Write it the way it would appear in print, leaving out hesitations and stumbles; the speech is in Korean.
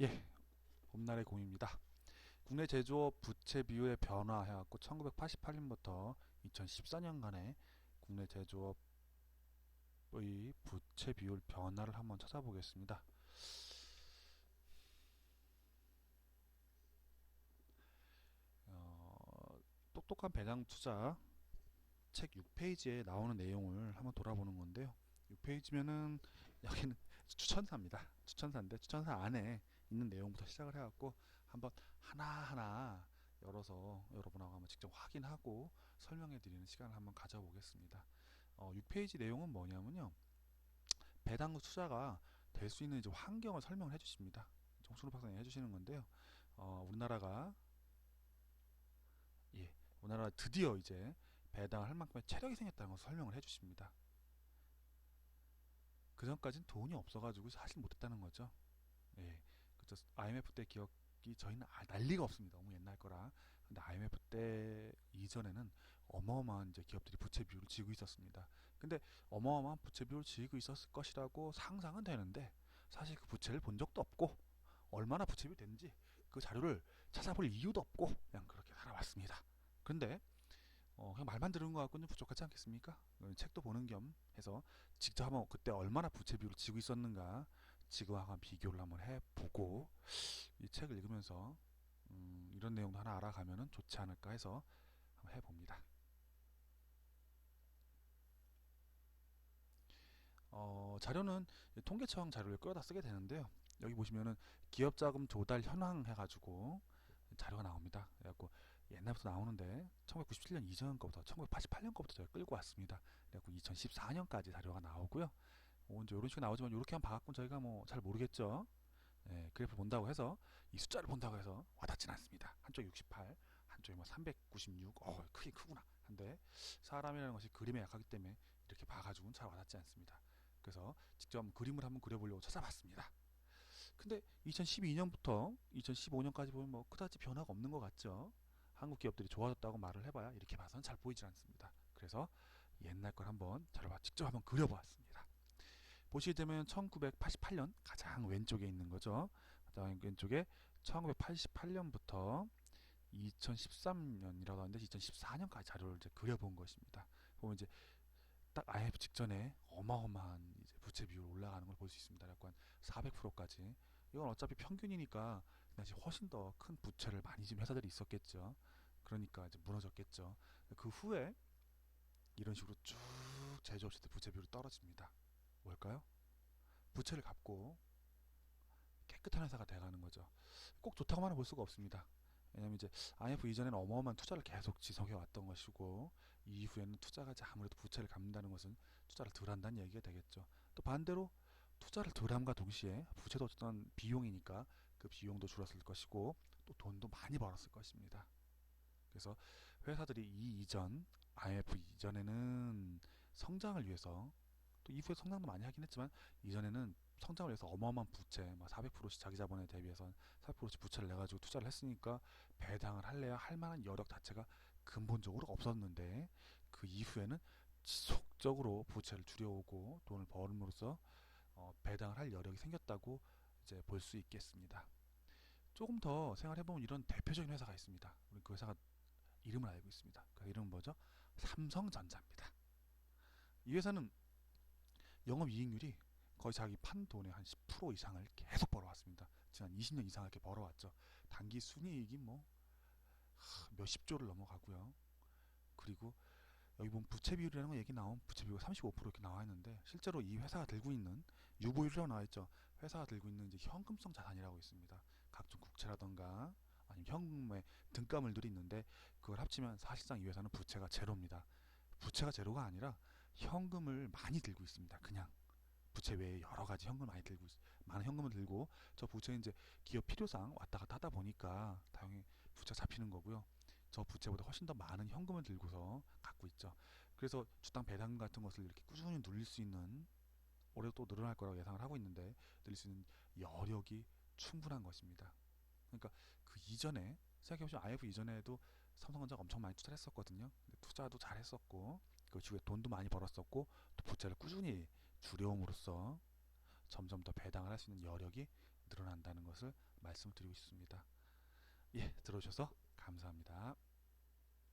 예, 봄날의 공입니다. 국내 제조업 부채 비율의 변화 해갖고 1988년부터 2014년간의 국내 제조업의 부채 비율 변화를 한번 찾아보겠습니다. 똑똑한 배당 투자 책 6페이지에 나오는 내용을 한번 돌아보는 건데요. 6페이지면은 여기는 추천사입니다. 추천사인데 추천사 안에 있는 내용부터 시작을 해갖고 한번 하나하나 열어서 여러분하고 한번 직접 확인하고 설명해 드리는 시간을 한번 가져보겠습니다. 6페이지 내용은 뭐냐면요. 배당금 투자가 될 수 있는 이제 환경을 설명을 해주십니다. 정순우 박사님이 해주시는 건데요. 우리나라가 우리나라 드디어 이제 배당을 할 만큼의 체력이 생겼다는 것을 설명을 해주십니다. 그 전까지는 돈이 없어가지고 사실 못했다는 거죠. 예, 그죠. IMF 때 기억이 저희는 난리가 없습니다. 너무 옛날 거라. 근데 IMF 때 이전에는 어마어마한 이제 기업들이 부채 비율을 지고 있었습니다. 근데 어마어마한 부채 비율을 지고 있었을 것이라고 상상은 되는데 사실 그 부채를 본 적도 없고 얼마나 부채 비율이 됐는지 그 자료를 찾아볼 이유도 없고 그냥 그렇게 살아왔습니다. 근데 그냥 말만 들은 것 같고는 부족하지 않겠습니까? 책도 보는 겸 해서 직접 한번 그때 얼마나 부채 비율을 지고 있었는가 지금하고 비교를 한번 해보고 이 책을 읽으면서 이런 내용도 하나 알아가면 좋지 않을까 해서 한번 해봅니다. 자료는 통계청 자료를 끌어다 쓰게 되는데요. 여기 보시면은 기업자금 조달 현황 해가지고 자료가 나옵니다. 그래갖고 옛날부터 나오는데 1997년 이전 거부터 1988년 거부터 제가 끌고 왔습니다. 그래갖고 2014년까지 자료가 나오고요. 이제 이런 식으로 나오지만 이렇게 한번 봐갖고 저희가 뭐 잘 모르겠죠. 예, 그래프 본다고 해서 이 숫자를 본다고 해서 와닿진 않습니다. 한쪽이 68, 한쪽이 뭐 396, 크긴 크구나. 한데 사람이라는 것이 그림에 약하기 때문에 이렇게 봐가지고는 잘 와닿지 않습니다. 그래서 직접 그림을 한번 그려보려고 찾아봤습니다. 근데 2012년부터 2015년까지 보면 뭐 그다지 변화가 없는 것 같죠. 한국 기업들이 좋아졌다고 말을 해봐야 이렇게 봐서는 잘 보이질 않습니다. 그래서 옛날 걸 한번 자료와 직접 한번 그려보았습니다. 보시게 되면 1988년 가장 왼쪽에 있는 거죠. 가장 왼쪽에 1988년부터 2013년이라고 하는데 2014년까지 자료를 이제 그려본 것입니다. 보면 이제 딱 IMF 직전에 어마어마한 이제 부채 비율 올라가는 걸 볼 수 있습니다. 약간 400%까지. 이건 어차피 평균이니까 사실 훨씬 더 큰 부채를 많이 지은 회사들이 있었겠죠. 그러니까 이제 무너졌겠죠. 그 후에 이런 식으로 쭉 제조업체들 부채 비율이 떨어집니다. 뭘까요? 부채를 갚고 깨끗한 회사가 돼가는 거죠. 꼭 좋다고만은 볼 수가 없습니다. 왜냐면 이제 IMF 이전에는 어마어마한 투자를 계속 지속해 왔던 것이고 이후에는 투자가 아무래도 부채를 갚는다는 것은 투자를 덜 한다는 얘기가 되겠죠. 또 반대로 투자를 덜 함과 동시에 부채도 어떤 비용이니까 그 비용도 줄었을 것이고 또 돈도 많이 벌었을 것입니다. 그래서 회사들이 이 이전 IMF 이전에는 성장을 위해서 또 이후에 성장도 많이 하긴 했지만 이전에는 성장을 위해서 어마어마한 부채, 막 400%씩 자기 자본에 대비해서 400%씩 부채를 내가지고 투자를 했으니까 배당을 할래야 할 만한 여력 자체가 근본적으로 없었는데 그 이후에는 지속적으로 부채를 줄여오고 돈을 벌음으로써 배당을 할 여력이 생겼다고 이제 볼 수 있겠습니다. 조금 더 생각해보면 이런 대표적인 회사가 있습니다. 우리 그 회사가 이름을 알고 있습니다. 그 이름은 뭐죠? 삼성전자입니다. 이 회사는 영업이익률이 거의 자기 판 돈의 한 10% 이상을 계속 벌어왔습니다. 지난 20년 이상 이렇게 벌어왔죠. 단기 순이익이 뭐 몇십 조를 넘어가고요. 그리고 여기 보면 부채 비율이라는 거 얘기 나온 부채 비율이 35% 이렇게 나와 있는데 실제로 이 회사가 들고 있는 유보율이라고 나와 있죠. 회사가 들고 있는 이제 현금성 자산이라고 있습니다. 각종 국채라던가 아니면 현금의 등가물들이 있는데 그걸 합치면 사실상 이 회사는 부채가 제로입니다. 부채가 제로가 아니라 현금을 많이 들고 있습니다. 그냥 부채 외에 여러 가지 현금을 많이 들고 많은 현금을 들고 저 부채는 이제 기업 필요상 왔다 갔다 하다 보니까 당연히 부채가 잡히는 거고요. 저 부채보다 훨씬 더 많은 현금을 들고서 갖고 있죠. 그래서 주당 배당 같은 것을 이렇게 꾸준히 눌릴 수 있는 올해도 또 늘어날 거라고 예상을 하고 있는데 늘릴 수 있는 여력이 충분한 것입니다. 그러니까 그 이전에 생각해보시면 IF 이전에도 삼성전자가 엄청 많이 투자를 했었거든요. 투자도 잘 했었고 그 이후에 돈도 많이 벌었었고 또 부채를 꾸준히 줄여옴으로써 점점 더 배당을 할 수 있는 여력이 늘어난다는 것을 말씀을 드리고 싶습니다. 예, 들어주셔서 감사합니다.